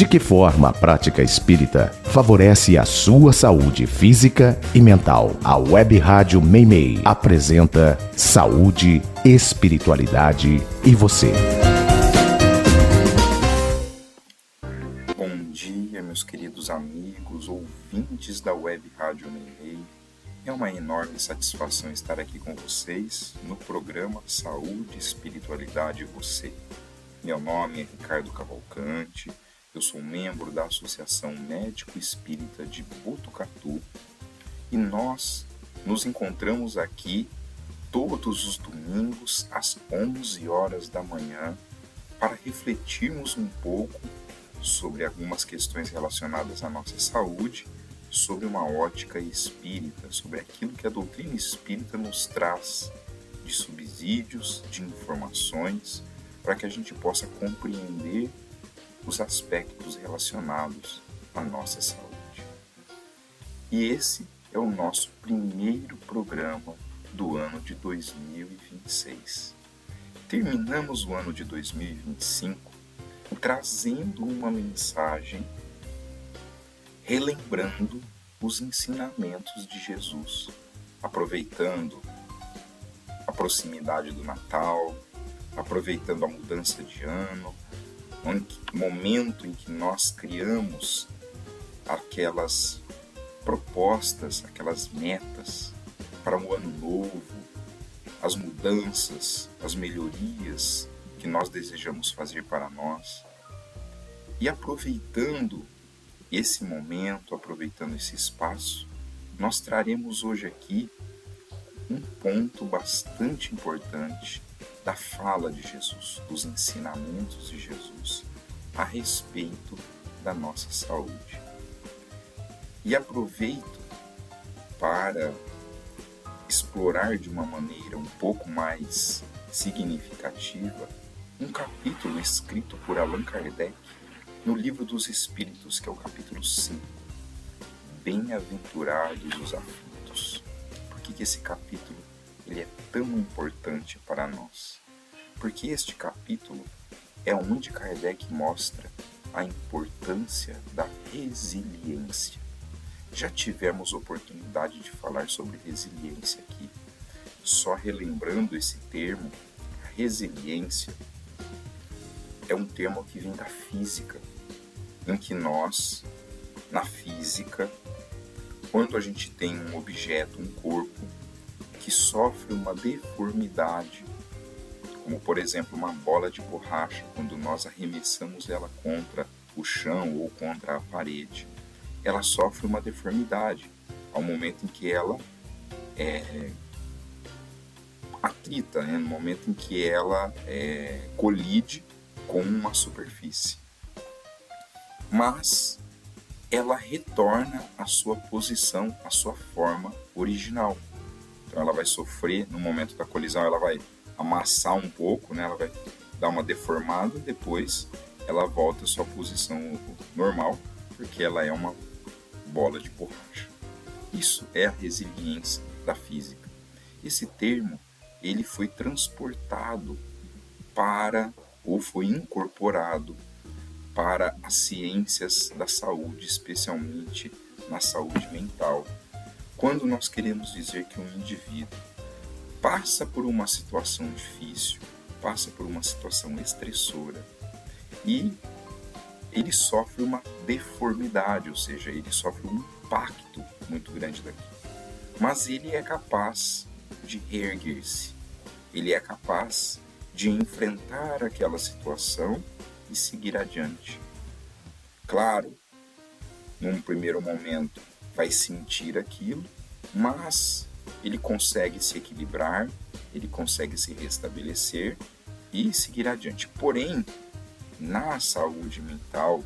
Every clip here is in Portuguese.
De que forma a prática espírita favorece a sua saúde física e mental? A Web Rádio Meimei apresenta Saúde, Espiritualidade e você. Bom dia, meus queridos amigos, ouvintes da Web Rádio Meimei. É uma enorme satisfação estar aqui com vocês no programa Saúde, Espiritualidade e Você. Meu nome é Ricardo Cavalcante, eu sou membro da Associação Médico Espírita de Botucatu e nós nos encontramos aqui todos os domingos às 11 horas da manhã para refletirmos um pouco sobre algumas questões relacionadas à nossa saúde, sobre uma ótica espírita, sobre aquilo que a doutrina espírita nos traz de subsídios, de informações, para que a gente possa compreender os aspectos relacionados à nossa saúde. E esse é o nosso primeiro programa do ano de 2026. Terminamos o ano de 2025 trazendo uma mensagem relembrando os ensinamentos de Jesus, aproveitando a proximidade do Natal, aproveitando a mudança de ano, momento em que nós criamos aquelas propostas, aquelas metas para um ano novo, as mudanças, as melhorias que nós desejamos fazer para nós. E aproveitando esse momento, aproveitando esse espaço, nós traremos hoje aqui um ponto bastante importante da fala de Jesus, dos ensinamentos de Jesus a respeito da nossa saúde. E aproveito para explorar de uma maneira um pouco mais significativa um capítulo escrito por Allan Kardec no Livro dos Espíritos, que é o capítulo 5, Bem-aventurados os aflitos. Por que esse capítulo ele é tão importante para nós? Porque este capítulo é onde Kardec mostra a importância da resiliência. Já tivemos oportunidade de falar sobre resiliência aqui. Só relembrando esse termo, a resiliência é um termo que vem da física, em que nós, na física, quando a gente tem um objeto, um corpo, que sofre uma deformidade, como por exemplo uma bola de borracha, quando nós arremessamos ela contra o chão ou contra a parede, ela sofre uma deformidade ao momento em que ela atrita, no momento em que ela colide com uma superfície. Mas ela retorna à sua posição, à sua forma original. Então ela vai sofrer, no momento da colisão, ela vai amassar um pouco, ela vai dar uma deformada, depois ela volta à sua posição normal, porque ela é uma bola de borracha. Isso é a resiliência da física. Esse termo, ele foi transportado ou foi incorporado para as ciências da saúde, especialmente na saúde mental. Quando nós queremos dizer que um indivíduo passa por uma situação difícil, passa por uma situação estressora e ele sofre uma deformidade, ou seja, ele sofre um impacto muito grande daquilo. Mas ele é capaz de reerguer-se, ele é capaz de enfrentar aquela situação e seguir adiante. Claro, num primeiro momento vai sentir aquilo, mas ele consegue se equilibrar, ele consegue se restabelecer e seguir adiante. Porém, na saúde mental,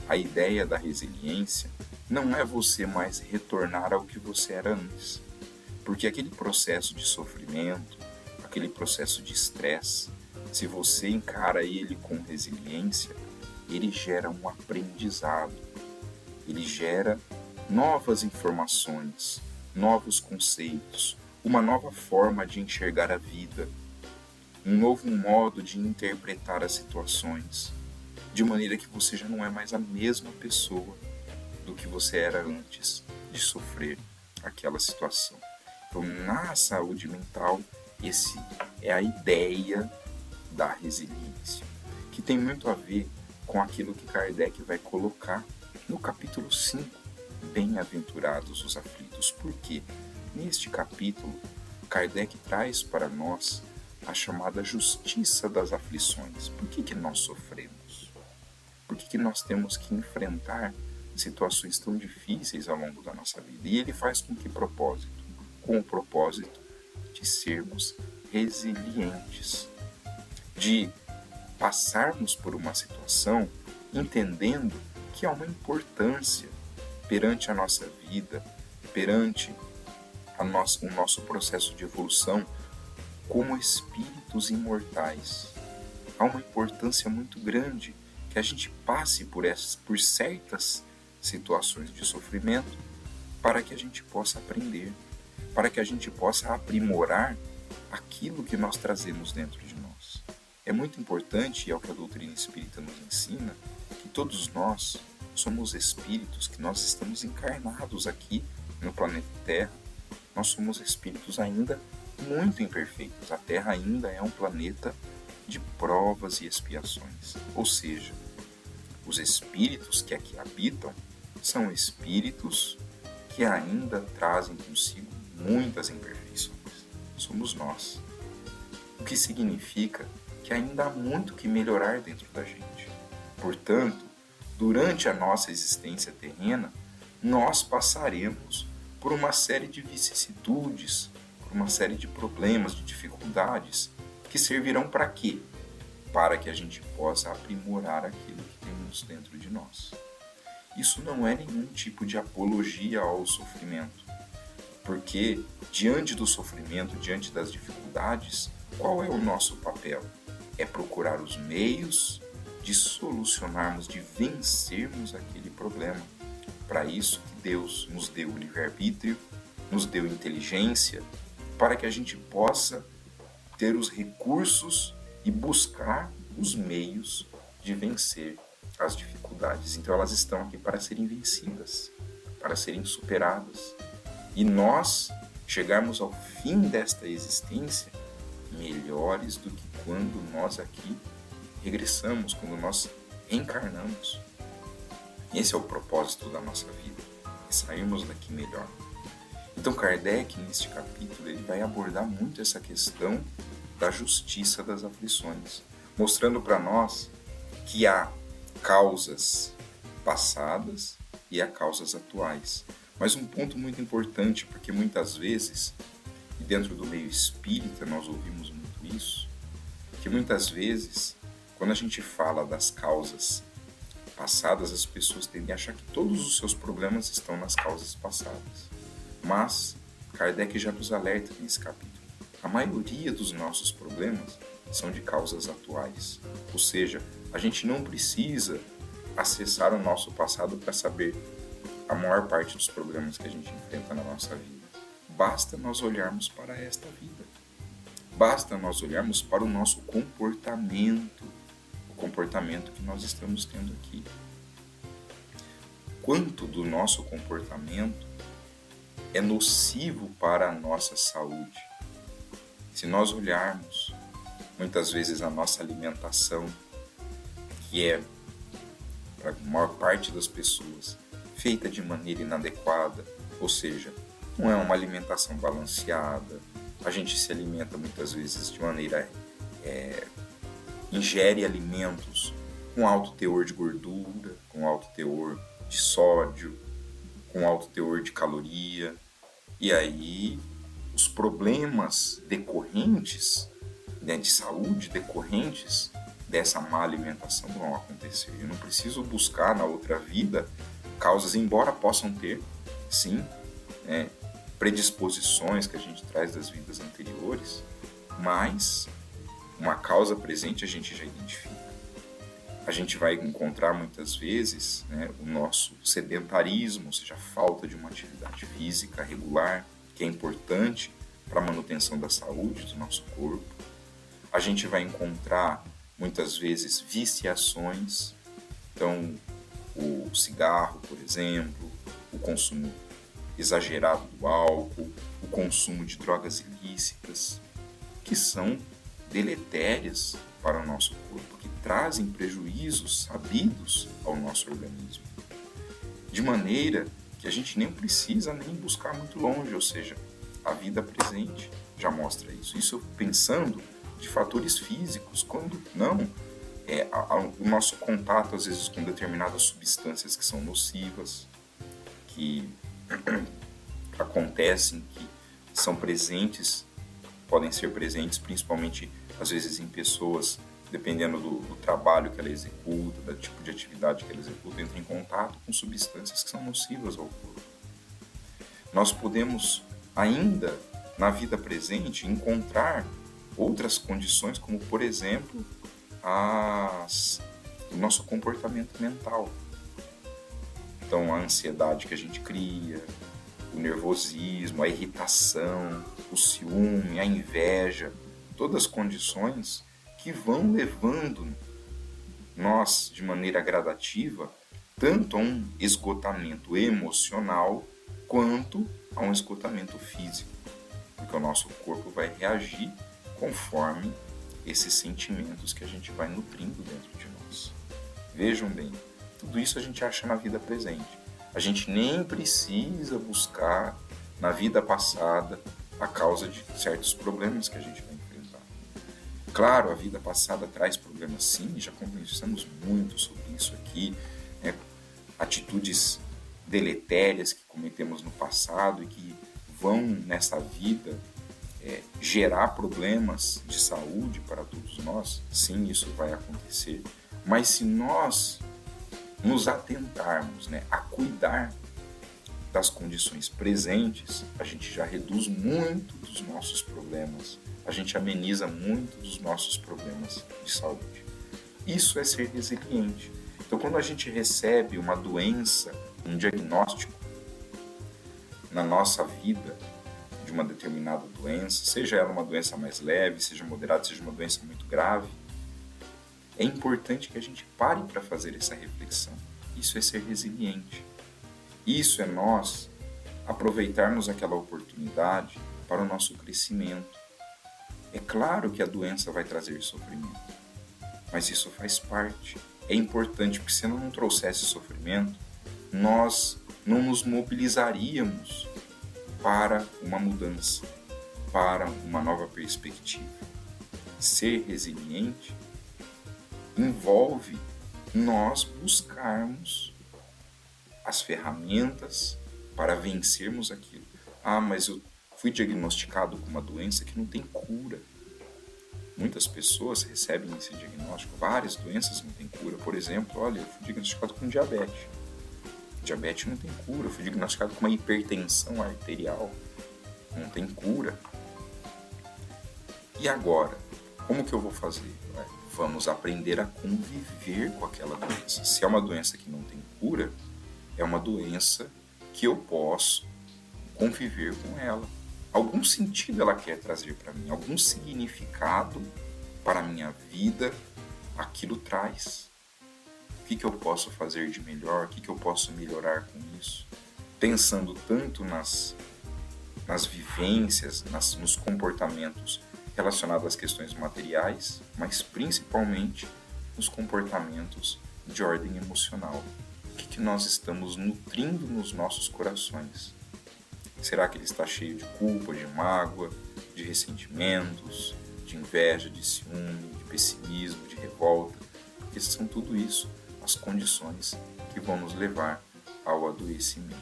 a ideia da resiliência não é você mais retornar ao que você era antes. Porque aquele processo de sofrimento, aquele processo de estresse, se você encara ele com resiliência, ele gera um aprendizado, ele gera novas informações, novos conceitos, uma nova forma de enxergar a vida, um novo modo de interpretar as situações. de maneira que você já não é mais a mesma pessoa do que você era antes de sofrer aquela situação. Então, na saúde mental, esse é a ideia da resiliência, que tem muito a ver com aquilo que Kardec vai colocar no capítulo 5, Bem-aventurados os aflitos. Por quê? Neste capítulo, Kardec traz para nós a chamada justiça das aflições. Por que nós sofremos? Por que nós temos que enfrentar situações tão difíceis ao longo da nossa vida? E ele faz com que propósito? Com o propósito de sermos resilientes, de passarmos por uma situação entendendo que há uma importância perante a nossa vida, perante o nosso processo de evolução como espíritos imortais. Há uma importância muito grande que a gente passe por certas situações de sofrimento para que a gente possa aprender, para que a gente possa aprimorar aquilo que nós trazemos dentro de nós. É muito importante, e é o que a doutrina espírita nos ensina, que todos nós somos espíritos, que nós estamos encarnados aqui no planeta Terra. Nós somos espíritos ainda muito imperfeitos. A Terra ainda é um planeta de provas e expiações. Ou seja, os espíritos que aqui habitam são espíritos que ainda trazem consigo muitas imperfeições. Somos nós. O que significa que ainda há muito que melhorar dentro da gente. Portanto, durante a nossa existência terrena, nós passaremos por uma série de vicissitudes, por uma série de problemas, de dificuldades, que servirão para quê? Para que a gente possa aprimorar aquilo que temos dentro de nós. Isso não é nenhum tipo de apologia ao sofrimento, porque diante do sofrimento, diante das dificuldades, qual é o nosso papel? É procurar os meios de solucionarmos, de vencermos aquele problema. Para isso que Deus nos deu o livre-arbítrio, nos deu inteligência, para que a gente possa ter os recursos e buscar os meios de vencer as dificuldades. Então elas estão aqui para serem vencidas, para serem superadas. E nós chegarmos ao fim desta existência melhores do que quando nós aqui regressamos, quando nós reencarnamos. Esse é o propósito da nossa vida, é sairmos daqui melhor. Então Kardec, neste capítulo, ele vai abordar muito essa questão da justiça das aflições, mostrando para nós que há causas passadas e há causas atuais. Mas um ponto muito importante, porque muitas vezes, e dentro do meio espírita nós ouvimos muito isso, que muitas vezes, quando a gente fala das causas passadas, as pessoas tendem a achar que todos os seus problemas estão nas causas passadas. Mas Kardec já nos alerta nesse capítulo. A maioria dos nossos problemas são de causas atuais. Ou seja, a gente não precisa acessar o nosso passado para saber a maior parte dos problemas que a gente enfrenta na nossa vida. Basta nós olharmos para esta vida. Basta nós olharmos para o nosso comportamento, o comportamento que nós estamos tendo aqui. Quanto do nosso comportamento é nocivo para a nossa saúde? Se nós olharmos, muitas vezes, a nossa alimentação, que é, para a maior parte das pessoas, feita de maneira inadequada, ou seja, não é uma alimentação balanceada, a gente se alimenta muitas vezes de maneira, ingere alimentos com alto teor de gordura, com alto teor de sódio, com alto teor de caloria, e aí os problemas decorrentes, de saúde decorrentes dessa má alimentação vão acontecer. Eu não preciso buscar na outra vida causas, embora possam ter, sim, predisposições que a gente traz das vidas anteriores, mas uma causa presente a gente já identifica. A gente vai encontrar muitas vezes o nosso sedentarismo, ou seja, a falta de uma atividade física regular, que é importante para a manutenção da saúde do nosso corpo. A gente vai encontrar muitas vezes viciações, Então, o cigarro, por exemplo, o consumo exagerado do álcool, o consumo de drogas ilícitas, que são deletérias para o nosso corpo, que trazem prejuízos sabidos ao nosso organismo. De maneira que a gente nem precisa nem buscar muito longe, ou seja, a vida presente já mostra isso. Isso pensando de fatores físicos, quando não, o nosso contato às vezes com determinadas substâncias que são nocivas, que acontecem, que são presentes, podem ser presentes principalmente às vezes em pessoas, dependendo do trabalho que ela executa, do tipo de atividade que ela executa, entra em contato com substâncias que são nocivas ao corpo. Nós podemos ainda, na vida presente, encontrar outras condições, como por exemplo, o nosso comportamento mental. Então, a ansiedade que a gente cria, o nervosismo, a irritação, o ciúme, a inveja, todas as condições que vão levando nós, de maneira gradativa, tanto a um esgotamento emocional, quanto a um esgotamento físico. Porque o nosso corpo vai reagir conforme esses sentimentos que a gente vai nutrindo dentro de nós. Vejam bem, tudo isso a gente acha na vida presente. A gente nem precisa buscar na vida passada a causa de certos problemas que a gente vai enfrentar. Claro, a vida passada traz problemas sim, já conversamos muito sobre isso aqui, atitudes deletérias que cometemos no passado e que vão nessa vida gerar problemas de saúde para todos nós. Sim, isso vai acontecer, mas se nós nos atentarmos a cuidar das condições presentes, a gente já reduz muito dos nossos problemas, a gente ameniza muito dos nossos problemas de saúde. Isso é ser resiliente. Então, quando a gente recebe uma doença, um diagnóstico na nossa vida de uma determinada doença, seja ela uma doença mais leve, seja moderada, seja uma doença muito grave, é importante que a gente pare para fazer essa reflexão. Isso é ser resiliente. Isso é nós aproveitarmos aquela oportunidade para o nosso crescimento. É claro que a doença vai trazer sofrimento, mas isso faz parte. É importante, porque se não trouxesse sofrimento, nós não nos mobilizaríamos para uma mudança, para uma nova perspectiva. Ser resiliente envolve nós buscarmos as ferramentas para vencermos aquilo. Mas eu fui diagnosticado com uma doença que não tem cura. Muitas pessoas recebem esse diagnóstico, várias doenças não têm cura. Por exemplo, eu fui diagnosticado com diabetes. Diabetes não tem cura. Eu fui diagnosticado com uma hipertensão arterial. Não tem cura. E agora? Como que eu vou fazer? Vamos aprender a conviver com aquela doença. Se é uma doença que não tem cura, é uma doença que eu posso conviver com ela. Algum sentido ela quer trazer para mim, algum significado para a minha vida, aquilo traz. O que eu posso fazer de melhor? O que eu posso melhorar com isso? Pensando tanto nas vivências, nos comportamentos relacionados às questões materiais, mas principalmente nos comportamentos de ordem emocional. O que nós estamos nutrindo nos nossos corações? Será que ele está cheio de culpa, de mágoa, de ressentimentos, de inveja, de ciúme, de pessimismo, de revolta? Porque são tudo isso as condições que vão nos levar ao adoecimento.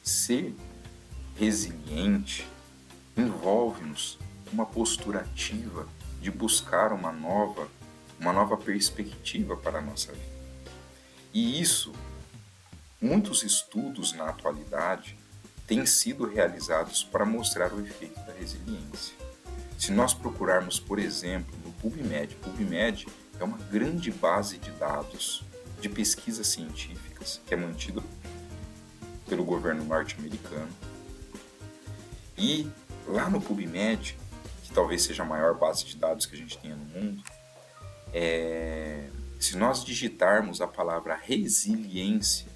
Ser resiliente envolve-nos uma postura ativa de buscar uma nova perspectiva para a nossa vida. E isso, muitos estudos na atualidade têm sido realizados para mostrar o efeito da resiliência. Se nós procurarmos, por exemplo, no PubMed, PubMed é uma grande base de dados de pesquisas científicas que é mantido pelo governo norte-americano. E lá no PubMed, que talvez seja a maior base de dados que a gente tenha no mundo, Se nós digitarmos a palavra resiliência,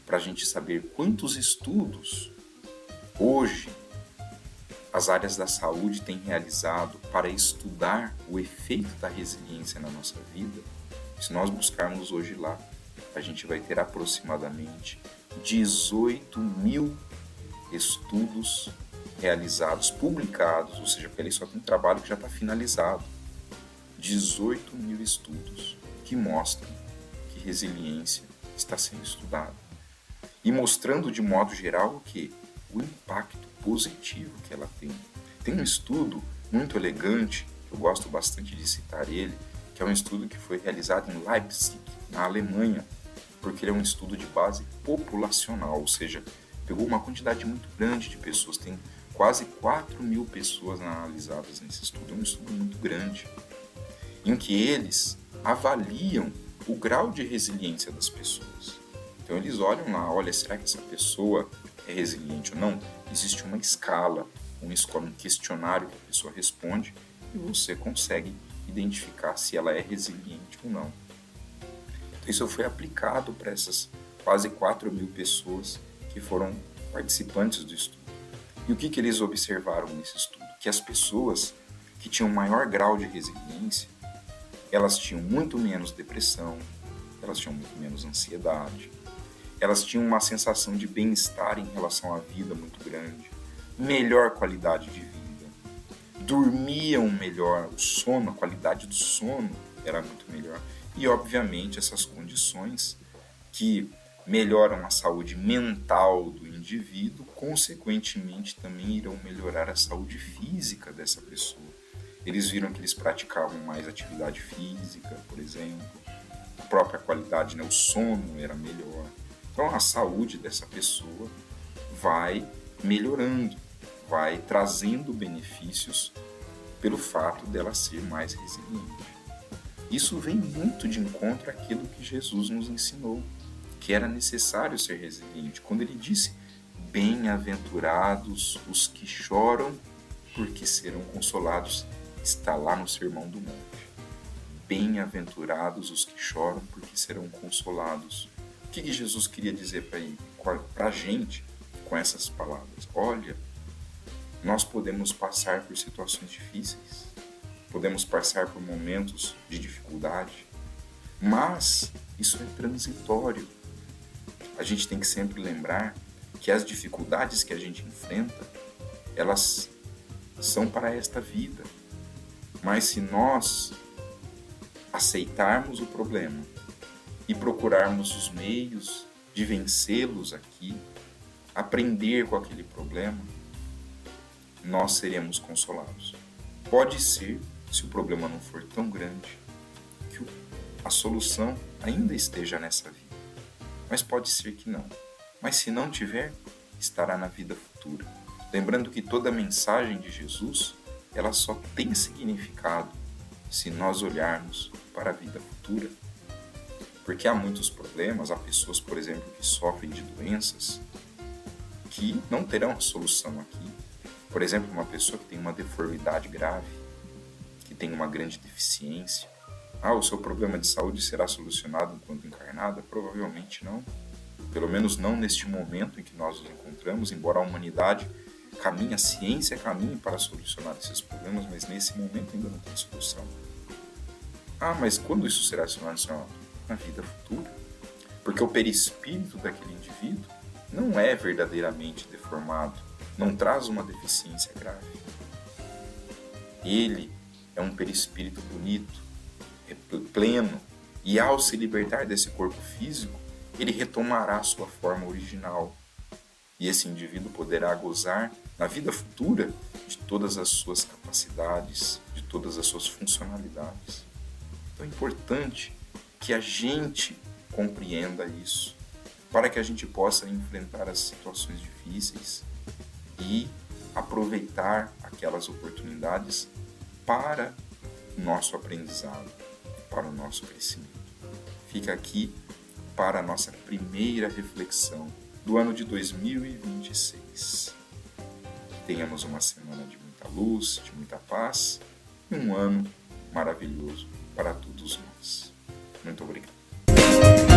para a gente saber quantos estudos hoje as áreas da saúde têm realizado para estudar o efeito da resiliência na nossa vida, se nós buscarmos hoje lá, a gente vai ter aproximadamente 18 mil estudos realizados, publicados, ou seja, porque ali só tem um trabalho que já está finalizado. 18 mil estudos que mostram que resiliência está sendo estudada. E mostrando de modo geral o quê? O impacto positivo que ela tem. Tem um estudo muito elegante, eu gosto bastante de citar ele, que é um estudo que foi realizado em Leipzig, na Alemanha, porque ele é um estudo de base populacional, ou seja, pegou uma quantidade muito grande de pessoas, tem quase 4 mil pessoas analisadas nesse estudo, é um estudo muito grande, em que eles avaliam o grau de resiliência das pessoas. Então eles olham lá, olha, será que essa pessoa é resiliente ou não? Existe uma escala, um questionário que a pessoa responde e você consegue identificar se ela é resiliente ou não. Então isso foi aplicado para essas quase 4 mil pessoas que foram participantes do estudo. E o que eles observaram nesse estudo? Que as pessoas que tinham maior grau de resiliência, elas tinham muito menos depressão, elas tinham muito menos ansiedade, elas tinham uma sensação de bem-estar em relação à vida muito grande, melhor qualidade de vida, dormiam melhor, o sono, a qualidade do sono era muito melhor. E, obviamente, essas condições que melhoram a saúde mental do indivíduo, consequentemente também irão melhorar a saúde física dessa pessoa. Eles viram que eles praticavam mais atividade física, por exemplo, a própria qualidade, o sono era melhor. Então a saúde dessa pessoa vai melhorando, vai trazendo benefícios pelo fato dela ser mais resiliente. Isso vem muito de encontro àquilo que Jesus nos ensinou, que era necessário ser resiliente. Quando ele disse, bem-aventurados os que choram, porque serão consolados, está lá no Sermão do Monte. Bem-aventurados os que choram, porque serão consolados. O que Jesus queria dizer para a gente com essas palavras? Olha, nós podemos passar por situações difíceis, podemos passar por momentos de dificuldade, mas isso é transitório. A gente tem que sempre lembrar que as dificuldades que a gente enfrenta, elas são para esta vida. Mas se nós aceitarmos o problema e procurarmos os meios de vencê-los aqui, aprender com aquele problema, nós seremos consolados. Pode ser, se o problema não for tão grande, que a solução ainda esteja nessa vida. Mas pode ser que não. Mas se não tiver, estará na vida futura. Lembrando que toda a mensagem de Jesus, ela só tem significado se nós olharmos para a vida futura. Porque há muitos problemas, há pessoas, por exemplo, que sofrem de doenças que não terão solução aqui. Por exemplo, uma pessoa que tem uma deformidade grave, que tem uma grande deficiência. O seu problema de saúde será solucionado enquanto encarnada? Provavelmente não. Pelo menos não neste momento em que nós nos encontramos, embora a humanidade caminhe, a ciência caminhe para solucionar esses problemas, mas nesse momento ainda não tem solução. Mas quando isso será solucionado? Na vida futura. Porque o perispírito daquele indivíduo não é verdadeiramente deformado, não traz uma deficiência grave. Ele é um perispírito bonito, pleno, e ao se libertar desse corpo físico, ele retomará a sua forma original. E esse indivíduo poderá gozar na vida futura de todas as suas capacidades, de todas as suas funcionalidades. Então é importante que a gente compreenda isso, para que a gente possa enfrentar as situações difíceis e aproveitar aquelas oportunidades para o nosso aprendizado, para o nosso crescimento. Fica aqui para a nossa primeira reflexão do ano de 2026. Tenhamos uma semana de muita luz, de muita paz e um ano maravilhoso para todos. todos nós. Muito obrigado.